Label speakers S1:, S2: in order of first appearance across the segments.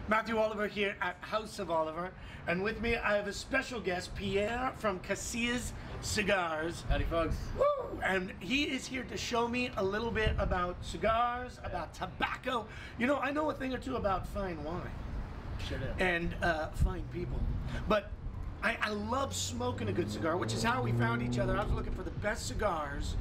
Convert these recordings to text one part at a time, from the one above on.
S1: Matthew Oliver here at House of Oliver, and with me I have a special guest, Pierre from Casillas Cigars.
S2: Howdy, folks.
S1: Woo! And he is here to show me a little bit about cigars, about tobacco. You know, I know a thing or two about fine wine.
S2: Sure do.
S1: And fine people. But I love smoking a good cigar, which is how we found each other. I was looking for the best cigars.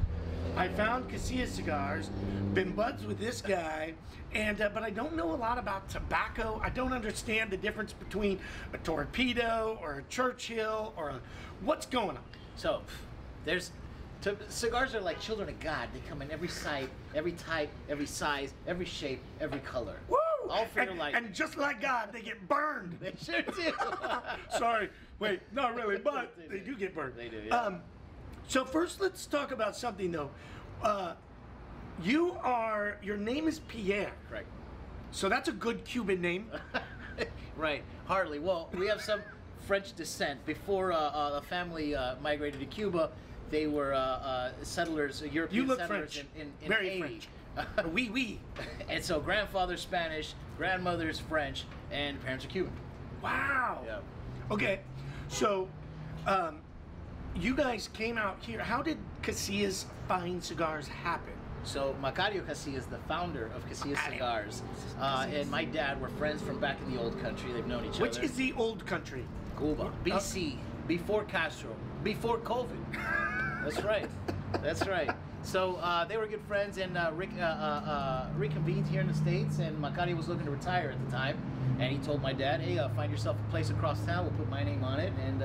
S1: I found Casillas Cigars, been buds with this guy, and but I don't know a lot about tobacco. I don't understand the difference between a Torpedo or a Churchill or a, what's going on?
S2: So, cigars are like children of God. They come in every size, every type, every size, every shape, every color.
S1: Woo!
S2: All for your life.
S1: And just like God, they get burned.
S2: They sure do.
S1: Sorry, wait, not really, but they do get burned.
S2: They do, yeah.
S1: So first, let's talk about something though. Your name is Pierre.
S2: Correct.
S1: So that's a good Cuban name.
S2: Right. Hardly. Well, we have some French descent. Before the family migrated to Cuba, they were settlers, European
S1: You look
S2: settlers
S1: French.
S2: in
S1: Very
S2: Haiti.
S1: French. Oui, oui.
S2: And so grandfather's Spanish, grandmother's French, and parents are Cuban.
S1: Wow.
S2: Yeah.
S1: Okay, so you guys came out here. How did Casillas Fine Cigars happen?
S2: So Macario Casillas, the founder of Casillas Cigars, and my dad were friends from back in the old country. They've known each other.
S1: Which is the old country?
S2: Cuba. BC, before Castro, before COVID. That's right. That's right. So they were good friends, and reconvened here in the States, and Macario was looking to retire at the time, and he told my dad, hey, find yourself a place across town, we'll put my name on it, and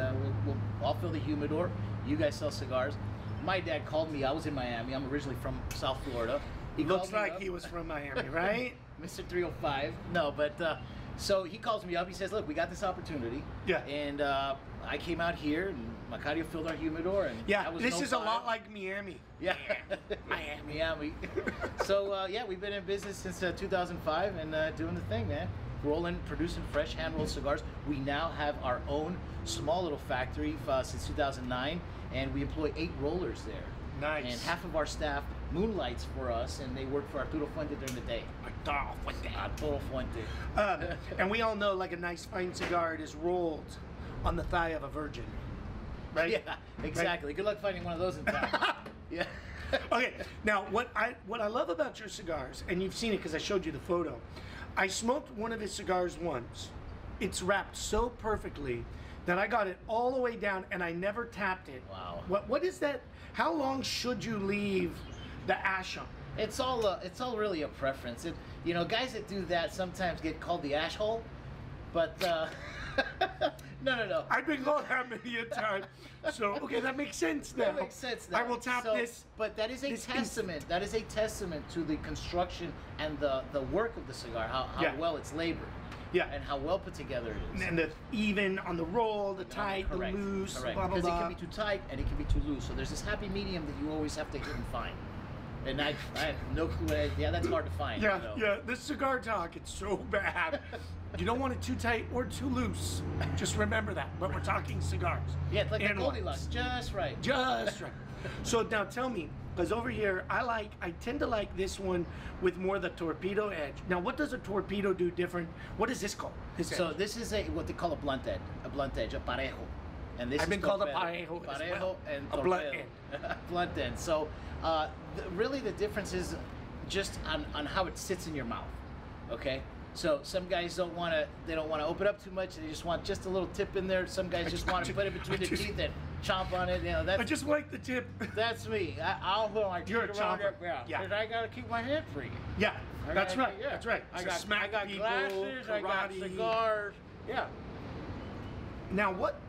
S2: I'll fill the humidor, you guys sell cigars. My dad called me, I was in Miami, I'm originally from South Florida.
S1: He looks like he was from Miami, right?
S2: Mr. 305. No, but so he calls me up, he says, look, we got this opportunity.
S1: Yeah.
S2: And I came out here, and Macario filled our humidor, and
S1: yeah, this is a lot like Miami.
S2: Yeah. Miami. So yeah, we've been in business since 2005 and doing the thing, man. Rolling, producing fresh hand-rolled cigars. We now have our own small little factory since 2009, and we employ 8 rollers there.
S1: Nice.
S2: And half of our staff moonlights for us, and they work for Arturo Fuente during the day. Arturo Fuente.
S1: And we all know, like a nice fine cigar, it is rolled on the thigh of a virgin, right?
S2: Yeah, exactly. Right? Good luck finding one of those in town. Yeah.
S1: Okay, now what I love about your cigars, and you've seen it because I showed you the photo. I smoked one of his cigars once. It's wrapped so perfectly that I got it all the way down and I never tapped it.
S2: Wow.
S1: What is that? How long should you leave the ash on?
S2: It's all really a preference. You know, guys that do that sometimes get called the ash hole, but no.
S1: I've been called that many a time. So okay, that makes sense now.
S2: That makes sense now.
S1: I will tap this.
S2: But that is a testament. That is a testament to the construction and the work of the cigar. How well it's labored.
S1: Yeah.
S2: And how well put together it is.
S1: And the even on the roll, the tight, the loose,
S2: Correct.
S1: blah blah
S2: Because
S1: blah.
S2: it can be too tight and it can be too loose. So there's this happy medium that you always have to hit and find. And I have no clue. Yeah, that's hard to find.
S1: Yeah, yeah. This cigar talk, it's so bad. You don't want it too tight or too loose. Just remember that. But we're talking cigars.
S2: Yeah, it's like the Goldilocks, just right.
S1: Just right. So now tell me, because over here I tend to like this one with more the torpedo edge. Now, what does a torpedo do different? What is this called? This
S2: is what they call a blunt edge, a parejo. And this
S1: I've been called a parejo
S2: and
S1: a blunt end.
S2: Blunt end. So really the difference is just on how it sits in your mouth. Okay. So some guys don't want to open up too much. They just want just a little tip in there. Some guys just want to put it between the teeth and chomp on it. You know,
S1: I just like the tip.
S2: That's me. I'll put my teeth around it.
S1: Yeah.
S2: Because I gotta keep my hand free.
S1: Yeah, that's right. Yeah. That's right.
S2: I got
S1: people,
S2: glasses.
S1: karate.
S2: I got cigars. Yeah.
S1: Now what?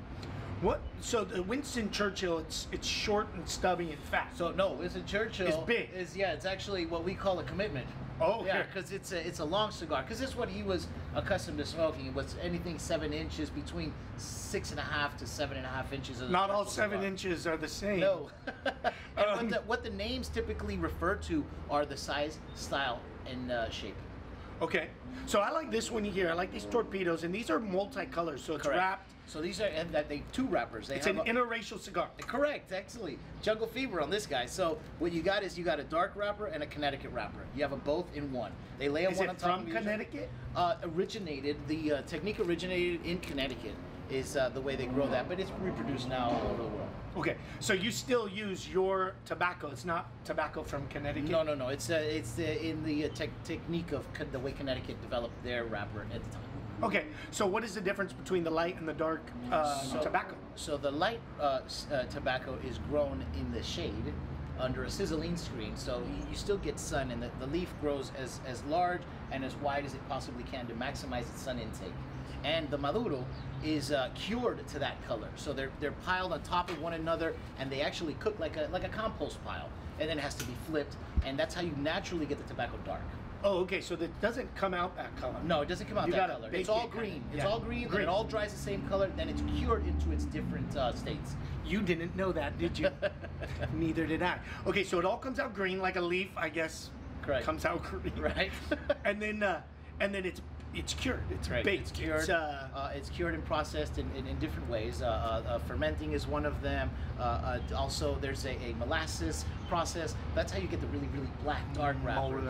S1: So the Winston Churchill, it's short and stubby and fat.
S2: So no, Winston Churchill
S1: is big.
S2: It's actually what we call a commitment.
S1: Oh,
S2: yeah, because it's a long cigar. Because this is what he was accustomed to smoking. It was anything 7 inches, between 6.5 to 7.5 inches.
S1: Not all 7 inches are the same.
S2: No. And what the names typically refer to are the size, style, and shape.
S1: Okay. So I like this one here. I like these torpedoes, and these are multicolors, so it's
S2: Correct.
S1: wrapped.
S2: So these are and that they two wrappers. They
S1: It's
S2: have
S1: an interracial cigar.
S2: correct, actually. Jungle fever on this guy. So what you got is you got a dark wrapper and a Connecticut wrapper. You have them both in one. They lay
S1: Is
S2: one
S1: it
S2: on top
S1: from
S2: of each other.
S1: Connecticut?
S2: The technique originated in Connecticut. Is the way they grow that, but it's reproduced now all over the world.
S1: Okay. So you still use your tobacco. It's not tobacco from Connecticut.
S2: No. It's in the technique of the way Connecticut developed their wrapper at the time.
S1: Okay. So what is the difference between the light and the dark tobacco?
S2: So the light tobacco is grown in the shade under a sizzling screen, so you still get sun, and the leaf grows as large and as wide as it possibly can to maximize its sun intake. And the maduro is cured to that color, so they're piled on top of one another, and they actually cook like a compost pile, and then it has to be flipped, and that's how you naturally get the tobacco dark.
S1: Oh, okay. So that doesn't come out that color.
S2: No, it doesn't come out
S1: You
S2: that
S1: gotta
S2: color.
S1: bake
S2: It's all
S1: it,
S2: green.
S1: kinda.
S2: It's
S1: Yeah.
S2: all green,
S1: Green.
S2: and it all dries the same color. Then it's cured into its different states.
S1: You didn't know that, did you? Neither did I. Okay, so it all comes out green like a leaf, I guess.
S2: Correct.
S1: Comes out green.
S2: Right.
S1: and then it's cured. It's
S2: Right.
S1: baked.
S2: It's cured. It's cured and processed in different ways. Fermenting is one of them. Also, there's a molasses process. That's how you get the really, really black, dark wrapper.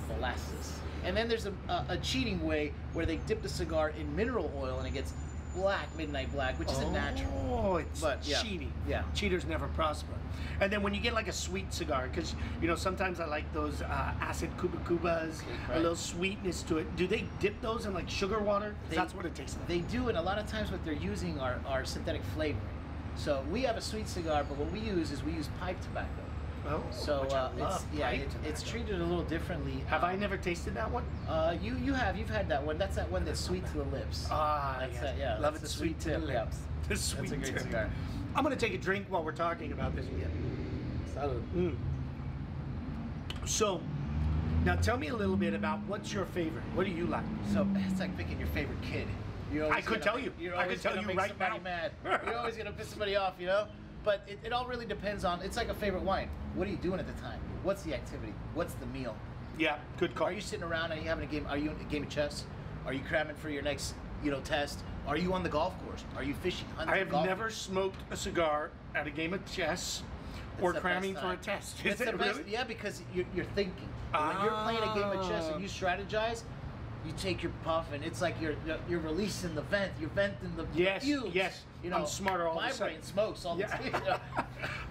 S2: Molasses. And then there's a cheating way where they dip the cigar in mineral oil and it gets black, midnight black, which isn't natural.
S1: Oh, it's
S2: But, yeah.
S1: cheating.
S2: Yeah.
S1: Cheaters never prosper. And then when you get like a sweet cigar, because sometimes I like those acid cubas, a
S2: right.
S1: little sweetness to it. Do they dip those in like sugar water? 'Cause that's what it tastes like.
S2: They do, and a lot of times what they're using are synthetic flavoring. So we have a sweet cigar, but what we use pipe tobacco.
S1: Oh,
S2: So
S1: which I love. Pipe
S2: it's
S1: tobacco.
S2: treated a little differently.
S1: Have I never tasted that one?
S2: You've had that one. That's that one that's sweet to the lips.
S1: Ah,
S2: That's
S1: yes. Love
S2: that's
S1: it
S2: the
S1: sweet to the
S2: tip, yeah.
S1: lips. The sweet
S2: That's a great
S1: tip.
S2: cigar.
S1: I'm gonna take a drink while we're talking about this.
S2: Salud.
S1: Mm. So, now tell me a little bit about what's your favorite. What do you like?
S2: So it's like picking your favorite kid.
S1: I could tell you.
S2: You're
S1: I
S2: always
S1: could tell
S2: gonna
S1: you
S2: make
S1: right
S2: somebody
S1: now.
S2: mad. You're always gonna piss somebody off, But it all really depends on. It's like a favorite wine. What are you doing at the time? What's the activity? What's the meal?
S1: Yeah, good call.
S2: Are you sitting around and you having a game? Are you in a game of chess? Are you cramming for your next, test? Are you on the golf course? Are you fishing, hunting?
S1: I have
S2: golfing?
S1: never smoked a cigar at a game of chess or
S2: That's the
S1: cramming
S2: best
S1: for a
S2: time.
S1: test.
S2: It's
S1: Is
S2: the
S1: it
S2: best,
S1: really?
S2: yeah, because you're thinking. When you're playing a game of chess and you strategize, you take your puff and it's like you're releasing the vent. You're venting the
S1: Yes,
S2: fumes.
S1: yes. I'm smarter all of
S2: my
S1: a sudden.
S2: brain smokes all the
S1: Yeah.
S2: time.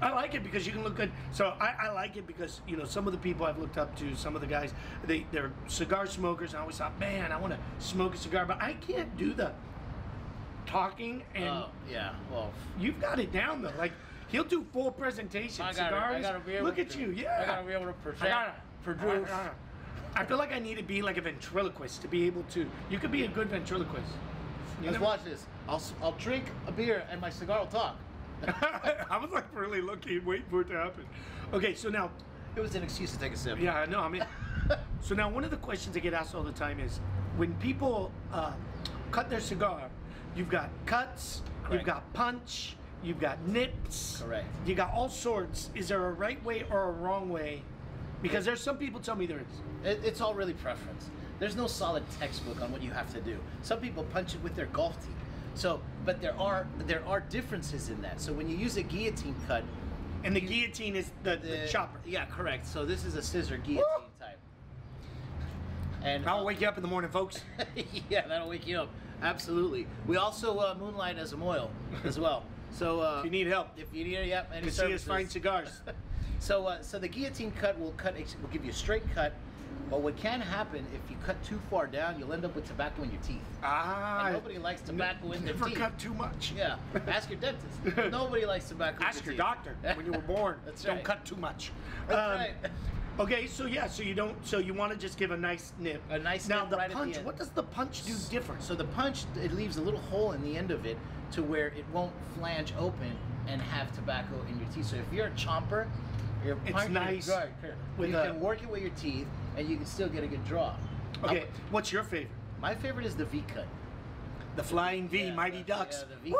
S1: I like it because you can look good. So I like it because some of the people I've looked up to, some of the guys, they're cigar smokers. And I always thought, man, I want to smoke a cigar, but I can't do the talking. And
S2: Oh, yeah. Well,
S1: you've got it down though. Like he'll do full presentation
S2: I
S1: cigars.
S2: gotta be able
S1: Look
S2: to,
S1: at you, yeah.
S2: I gotta be able to produce.
S1: I feel like I need to be like a ventriloquist to be able to. You could be a good ventriloquist.
S2: Let's watch this. I'll drink a beer and my cigar will talk.
S1: I was like really looking, waiting for it to happen. Okay, so now,
S2: It was an excuse to take a sip.
S1: yeah, I know. I mean, so now one of the questions I get asked all the time is, when people cut their cigar, you've got cuts,
S2: Correct.
S1: you've got punch, you've got nips.
S2: Correct.
S1: You got all sorts. Is there a right way or a wrong way? Because there's some people tell me there is.
S2: It's all really preference. There's no solid textbook on what you have to do. Some people punch it with their golf tee. So, but there are differences in that. So when you use a guillotine cut,
S1: And the guillotine is the chopper.
S2: Yeah, correct. So this is a scissor guillotine type. And
S1: I'll wake you up in the morning, folks.
S2: yeah, that'll wake you up. Absolutely. We also moonlight as a oil as well. So
S1: If you need help,
S2: if you need any
S1: Casillas
S2: services.
S1: Fine Cigars.
S2: So the guillotine cut will give you a straight cut. But what can happen if you cut too far down, you'll end up with tobacco in your teeth.
S1: Ah,
S2: And nobody likes tobacco in their
S1: never
S2: teeth.
S1: cut too much.
S2: Yeah, ask your dentist. Nobody likes tobacco.
S1: Ask
S2: in
S1: your
S2: their
S1: doctor
S2: teeth.
S1: when you were born.
S2: That's
S1: Don't
S2: right.
S1: cut too much.
S2: That's right.
S1: Okay, so yeah, so you want to just give a nice nip.
S2: A nice
S1: now
S2: nip
S1: the
S2: right at the
S1: punch.
S2: end.
S1: What does the punch do different?
S2: So the punch, it leaves a little hole in the end of it to where it won't flange open and have tobacco in your teeth. So if you're a chomper,
S1: It's nice with
S2: you
S1: a-
S2: can work it with your teeth and you can still get a good draw.
S1: Okay, what's your favorite?
S2: My favorite is the V cut.
S1: The Flying V,
S2: Yeah,
S1: Mighty Ducks.
S2: Yeah, the V
S1: Woo!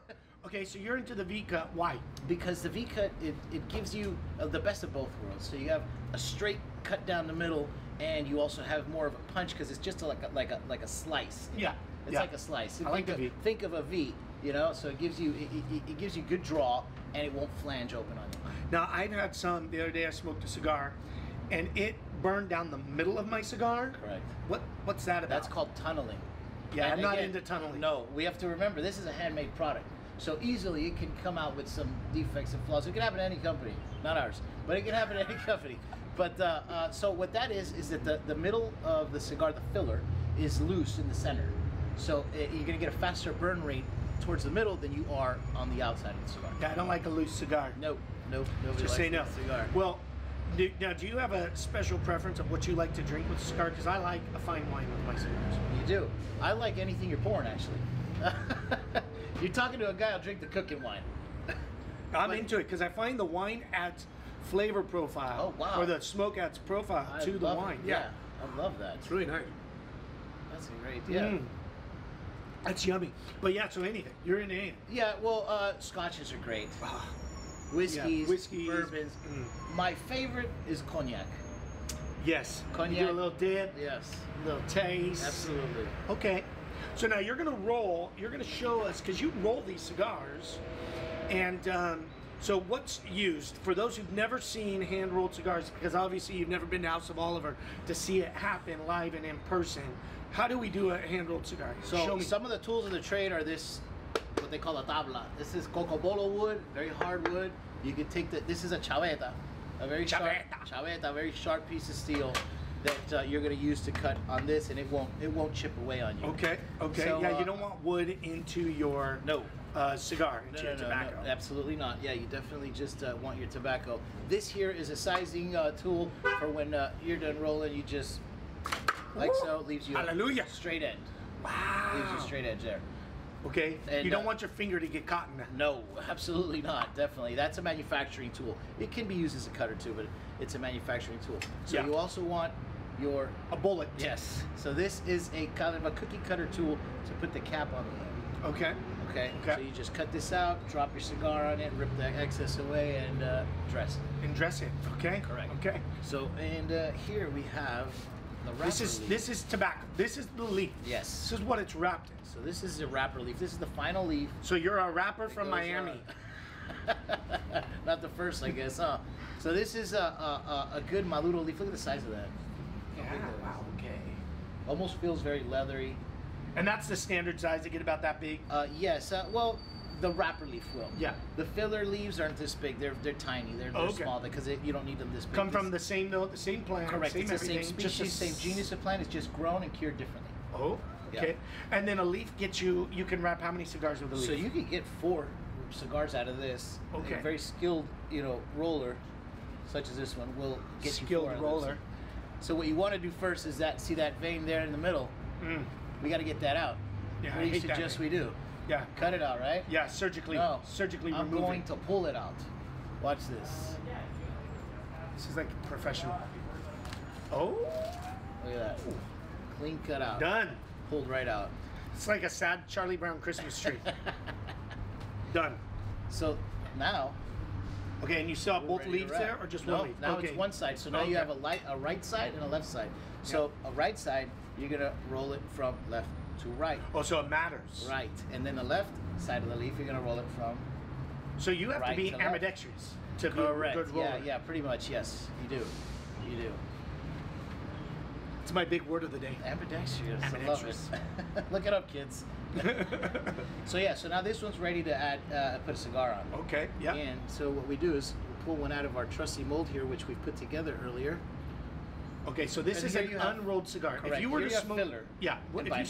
S2: cut.
S1: Okay, so you're into the V cut. Why?
S2: Because the V cut, it gives you the best of both worlds. So you have a straight cut down the middle and you also have more of a punch because it's just like a slice.
S1: Yeah.
S2: It's
S1: yeah.
S2: like a slice.
S1: I like the V.
S2: Think of a V, you know. So it gives you it gives you good draw, and it won't flange open on you.
S1: Now, I've had some, the other day I smoked a cigar, and it burned down the middle of my cigar.
S2: Correct.
S1: What's that about?
S2: That's called tunneling.
S1: Yeah,
S2: And
S1: I'm not
S2: again,
S1: into tunneling.
S2: No, we have to remember this is a handmade product. So easily it can come out with some defects and flaws. It can happen to any company, not ours, but it can happen to any company. But so what that is that the middle of the cigar, the filler, is loose in the center. So you're going to get a faster burn rate towards the middle than you are on the outside of the cigar.
S1: Yeah, I don't like a loose cigar.
S2: Nope, nobody
S1: Just
S2: likes
S1: say
S2: a
S1: no.
S2: loose cigar.
S1: Well, now, do you have a special preference of what you like to drink with a cigar? Because I like a fine wine with my cigars.
S2: You do. I like anything you're pouring, actually. You're talking to a guy who'll drink the cooking wine.
S1: I'm into it because I find the wine adds flavor profile.
S2: Oh, wow.
S1: Or the smoke adds profile
S2: I
S1: to the
S2: love
S1: wine.
S2: it. Yeah, I love that.
S1: It's really nice.
S2: That's a great idea.
S1: That's yummy. But yeah, so anything. You're into anything.
S2: Yeah, well, scotches are great. Whiskeys,
S1: whiskeys,
S2: bourbons. My favorite is cognac.
S1: Yes.
S2: Cognac.
S1: You do a little dip,
S2: Yes,
S1: a little taste.
S2: absolutely.
S1: Okay. So now you're going to show us, because you roll these cigars, and so what's used, for those who've never seen hand-rolled cigars, because obviously you've never been to House of Oliver to see it happen live and in person, how do we do a hand-rolled cigar?
S2: So
S1: show me.
S2: some of the tools of the trade are this, what they call a tabla. This is cocobolo wood, very hard wood. You can take this is a chaveta, a very very sharp piece of steel that you're going to use to cut on this, and it won't chip away on you.
S1: Okay.
S2: So,
S1: yeah, you don't want wood into your cigar, into your tobacco.
S2: No, absolutely not. Yeah, you definitely just want your tobacco. This here is a sizing tool for when you're done rolling. You just like so, leaves you
S1: Hallelujah.
S2: a straight end.
S1: Wow.
S2: Leaves you a straight edge there.
S1: Okay.
S2: And,
S1: you don't want your finger to get caught in that.
S2: No, absolutely not. Definitely, that's a manufacturing tool. It can be used as a cutter too, but it's a manufacturing tool. So
S1: Yeah.
S2: you also want
S1: a bullet.
S2: Yes. So this is a kind of a cookie cutter tool to put the cap on the end.
S1: Okay.
S2: Okay.
S1: Okay.
S2: So you just cut this out, drop your cigar on it, rip the excess away, and dress it.
S1: And dress it. Okay.
S2: Correct.
S1: Okay.
S2: So and here we have the wrapper leaf.
S1: This is tobacco. This is the leaf.
S2: Yes.
S1: This is what it's wrapped in.
S2: So this is a wrapper leaf. This is the final leaf.
S1: So you're a rapper from
S2: Goes
S1: Miami.
S2: on. Not the first, I guess, huh? So this is a good Maduro leaf. Look at the size of that.
S1: Yeah. Wow. Okay.
S2: Almost feels very leathery.
S1: And that's the standard size to get about that big.
S2: Yes. Well, the wrapper leaf will.
S1: Yeah.
S2: The filler leaves aren't this big. They're tiny. They're
S1: Okay.
S2: small because you don't need them this big.
S1: Come from the same note, the same plant.
S2: Correct.
S1: Same
S2: It's the same
S1: everything,
S2: species, same genus of plant. It's just grown and cured differently.
S1: Oh. Okay.
S2: Yeah.
S1: And then a leaf gets you. You can wrap how many cigars with a leaf?
S2: So you can get 4 cigars out of this.
S1: Okay.
S2: A very skilled, roller, such as this one, will get you 4
S1: skilled
S2: out of
S1: roller.
S2: this. So what you want to do first is see that vein there in the middle. We got to get that out.
S1: Yeah,
S2: What
S1: I
S2: do you
S1: hate that
S2: suggest
S1: vein.
S2: we do?
S1: Yeah.
S2: Cut it out, right?
S1: Yeah. Surgically.
S2: No.
S1: Surgically
S2: I'm
S1: remove
S2: going
S1: it.
S2: to pull it out. Watch this.
S1: This is like professional. Oh.
S2: Look at that. Clean cut out.
S1: Done.
S2: Pulled right out.
S1: It's like a sad Charlie Brown Christmas tree. Done.
S2: So now.
S1: Okay, and you still have
S2: we're
S1: both
S2: ready to
S1: leaves
S2: wrap.
S1: there, or just
S2: no,
S1: one leaf?
S2: now
S1: Okay.
S2: it's one side. So now you have a right side and a left side. So a right side, you're gonna roll it from left to right.
S1: Oh, so it matters.
S2: Right, and then the left side of the leaf, you're gonna roll it from.
S1: So you have to
S2: Right
S1: be
S2: to left.
S1: ambidextrous to be
S2: Correct.
S1: a good roller.
S2: Yeah, pretty much. Yes, you do. You do.
S1: It's my big word of the day.
S2: Ambidextrous. I love it.
S1: Ambidextrous.
S2: Look it up, kids. So yeah, so now this one's ready to add, put a cigar on.
S1: Okay. Yeah.
S2: And so what we do is we pull one out of our trusty mold here, which we've put together earlier.
S1: Okay, so this
S2: And
S1: is
S2: here
S1: an
S2: you have-
S1: unrolled cigar.
S2: Correct.
S1: If you were
S2: Here
S1: to
S2: you have
S1: smoke,
S2: filler
S1: yeah.
S2: and
S1: If
S2: binder.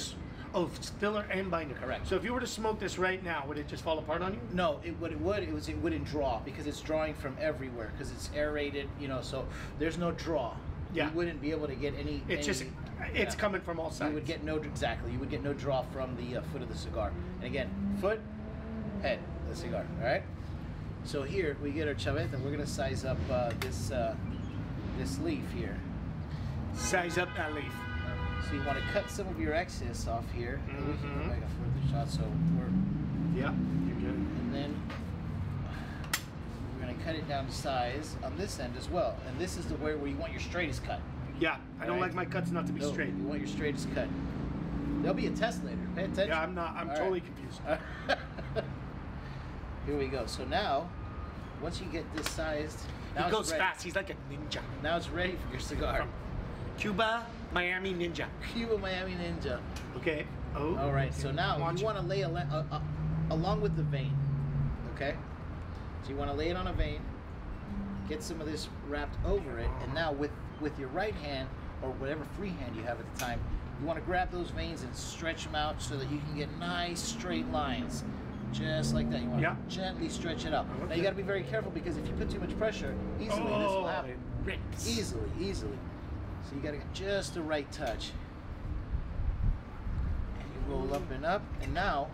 S1: it's filler and binder.
S2: Correct.
S1: So if you were to smoke this right now, would it just fall apart on you?
S2: No, it wouldn't draw because it's drawing from everywhere because it's aerated, so there's no draw.
S1: Yeah.
S2: You wouldn't be able to get any.
S1: It's just, it's
S2: yeah.
S1: coming from all sides.
S2: You would get you would get no draw from the foot of the cigar. And again, foot, head of the cigar. All right. So here we get our chaveta. We're gonna size up this leaf here.
S1: Size up that leaf.
S2: So you want to cut some of your excess off here. And we can go back a further shot. So
S1: Yeah, you're good.
S2: and then we're gonna cut it down to size on this end as well. And this is the where you want your straightest cut.
S1: Yeah, I don't
S2: Alright.
S1: like my cuts not to be
S2: No,
S1: straight.
S2: You want your straightest cut. There'll be a test later. Pay attention.
S1: Yeah, I'm not. I'm
S2: All
S1: totally
S2: right.
S1: confused.
S2: Here we go. So now, once you get this sized, now
S1: He goes
S2: it's ready.
S1: fast. He's like a ninja.
S2: Now it's ready for your cigar.
S1: From Cuba, Miami ninja.
S2: Cuba Miami Ninja.
S1: Okay. Oh.
S2: All right. So now
S1: Watch
S2: you want to lay along with the vein. Okay. So you want to lay it on a vein. Get some of this wrapped over it, and now with your right hand or whatever free hand you have at the time, you want to grab those veins and stretch them out so that you can get nice straight lines, just like that. You want to gently stretch it out. Now you got to be very careful because if you put too much pressure, easily this will happen.
S1: It rips.
S2: Easily. So you got to get just the right touch. And you roll up and up, and now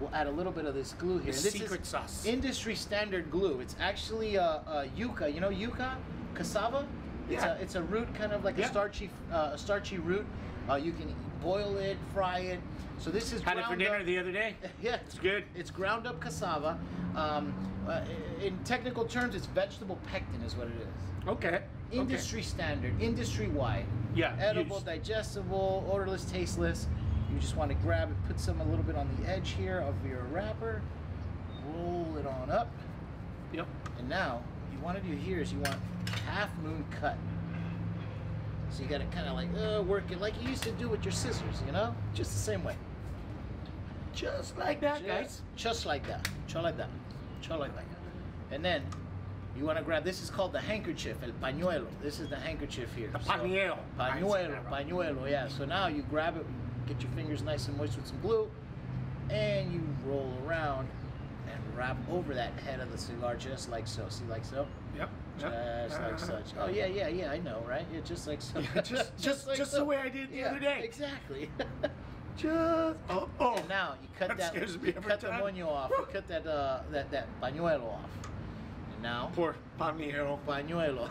S2: we'll add a little bit of this glue here.
S1: The
S2: This
S1: secret
S2: is
S1: sauce.
S2: industry standard glue. It's actually yucca. You know yucca? Cassava? It's a root, kind of like a starchy root. You can boil it, fry it. So this is
S1: Had it for dinner the other day.
S2: Yeah,
S1: It's good.
S2: It's ground up cassava. In technical terms, it's vegetable pectin is what it is.
S1: Okay.
S2: Industry standard, industry wide.
S1: Yeah,
S2: Edible,
S1: used.
S2: digestible, odorless, tasteless. You just want to grab it, put some a little bit on the edge here of your wrapper, roll it on up.
S1: Yep.
S2: And now, what you want to do here is you want half moon cut. So you got to kind of like work it like you used to do with your scissors, you know? Just the same way.
S1: Just like that, guys.
S2: Just like that. Just like that. Just like that. And then you want to grab, this is called the handkerchief, el pañuelo. This is the handkerchief here.
S1: The pañuelo.
S2: Pañuelo, yeah. So now you grab it, get your fingers nice and moist with some glue, and you roll around and wrap over that head of the cigar just like so. See, like so?
S1: Yep.
S2: Just like such. Oh, yeah, I know, right? Yeah, just like so.
S1: just
S2: like
S1: the
S2: so.
S1: way I did the other day.
S2: Exactly.
S1: Just
S2: And now you cut that
S1: scares me
S2: you
S1: every
S2: cut the
S1: time.
S2: moño off. You cut that that pañuelo off. And now
S1: Poor pañuelo.
S2: pañuelo.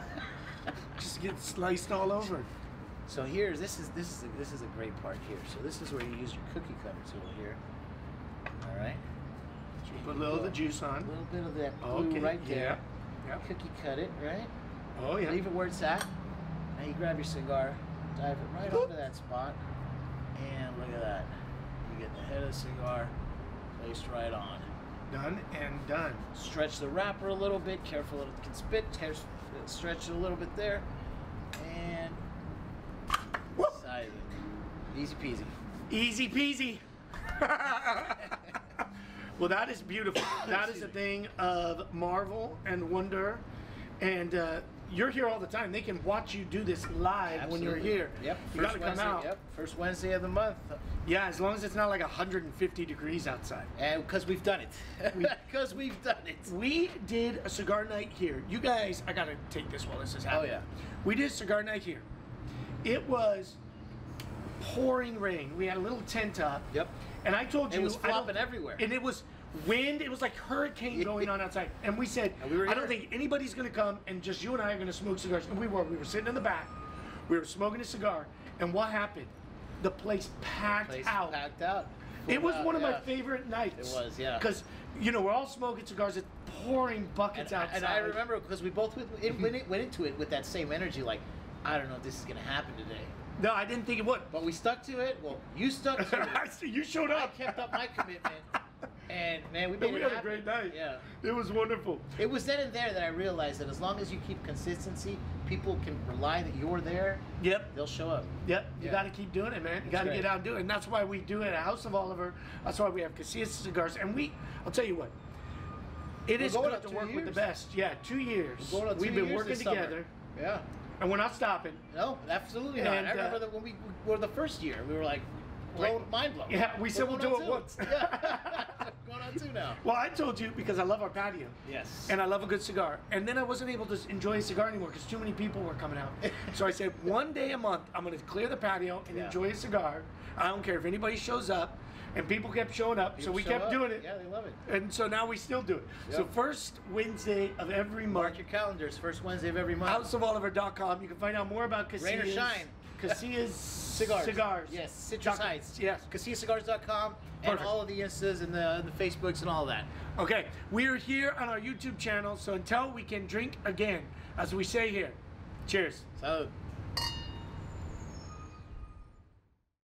S1: Just get sliced all over.
S2: So here's this is a great part here. So this is where you use your cookie cutter tool here. All right.
S1: So put a little of the juice
S2: A
S1: on.
S2: little bit of that glue
S1: Okay.
S2: right there.
S1: Yeah.
S2: Cookie cut it, right?
S1: Oh yeah.
S2: Leave it where it's at. Now you grab your cigar, dive it right onto that spot, and look at that. You get the head of the cigar placed right on.
S1: Done and done.
S2: Stretch the wrapper a little bit. Careful it can spit. Stretch it a little bit there, and size it. Easy peasy.
S1: Easy peasy. Well, that is beautiful. That is a thing of marvel and wonder. And you're here all the time. They can watch you do this live when you're here.
S2: Yep.
S1: You gotta come out.
S2: Yep. First Wednesday of the month.
S1: Yeah, as long as it's not like 150 degrees outside.
S2: And because we've done it. Because we've done it.
S1: We did a cigar night here. You guys, I gotta take this while this is happening.
S2: Oh, yeah.
S1: We did a cigar night here. It was pouring rain. We had a little tent up.
S2: Yep.
S1: And I told you
S2: It was
S1: I don't-
S2: flopping everywhere.
S1: And it was wind. It was like hurricane going on outside. And we said,
S2: And we were
S1: I don't
S2: here.
S1: think anybody's gonna come and just you and I are gonna smoke cigars. And we were. We were sitting in the back. We were smoking a cigar. And what happened? The place packed out.
S2: Packed out.
S1: It was
S2: Full
S1: one of
S2: out,
S1: my
S2: yeah.
S1: favorite nights.
S2: It was, yeah.
S1: Because, you know, we're all smoking cigars. It's pouring buckets outside.
S2: And I remember because we both went into it with that same energy, like, I don't know if this is going to happen today.
S1: No, I didn't think it would.
S2: But we stuck to it. Well, you stuck to it.
S1: You showed
S2: I
S1: up.
S2: kept up my commitment. And, man, we
S1: And
S2: made
S1: we
S2: it
S1: had a
S2: happen.
S1: great night.
S2: Yeah.
S1: It was wonderful.
S2: It was then and there that I realized that as long as you keep consistency, people can rely that you're there.
S1: Yep.
S2: They'll show up.
S1: Yep. You
S2: Yeah.
S1: got to keep doing it, man. You got to
S2: right.
S1: get out and do it. And that's why we do it at House of Oliver. That's why we have Casillas Cigars. And I'll tell you what. It is
S2: going
S1: good
S2: on
S1: to
S2: 2
S1: work with the
S2: years.
S1: best. Yeah, 2 years.
S2: We're going on 2
S1: We've been
S2: years
S1: working
S2: this summer.
S1: together.
S2: Yeah.
S1: And we're not stopping.
S2: No, absolutely not.
S1: And,
S2: I remember that when we were the first year, we were like, mind blown.
S1: Yeah, we said
S2: We're
S1: we'll
S2: going
S1: do it
S2: on
S1: once.
S2: two. Yeah. Going on 2 now.
S1: Well, I told you because I love our patio.
S2: Yes.
S1: And I love a good cigar. And then I wasn't able to enjoy a cigar anymore because too many people were coming out. So I said, one day a month, I'm going to clear the patio and
S2: Yeah.
S1: enjoy a cigar. I don't care if anybody shows up. And people kept showing up, so
S2: People
S1: we
S2: show
S1: kept
S2: up.
S1: doing it.
S2: Yeah, they love it.
S1: And so now we still do it. So
S2: Yep.
S1: first Wednesday of every
S2: Mark
S1: month,
S2: your calendars. First Wednesday of every month.
S1: houseofoliver.com. You can find out more about Casillas.
S2: Rain or shine.
S1: Casillas Cigars.
S2: Yes, Citrus
S1: Doc-
S2: Heights.
S1: Yes.
S2: CasillasCigars.com and
S1: Perfect.
S2: all of the Instas and the Facebooks and all that.
S1: Okay, we're here on our YouTube channel, so until we can drink again, as we say here, cheers.
S2: So.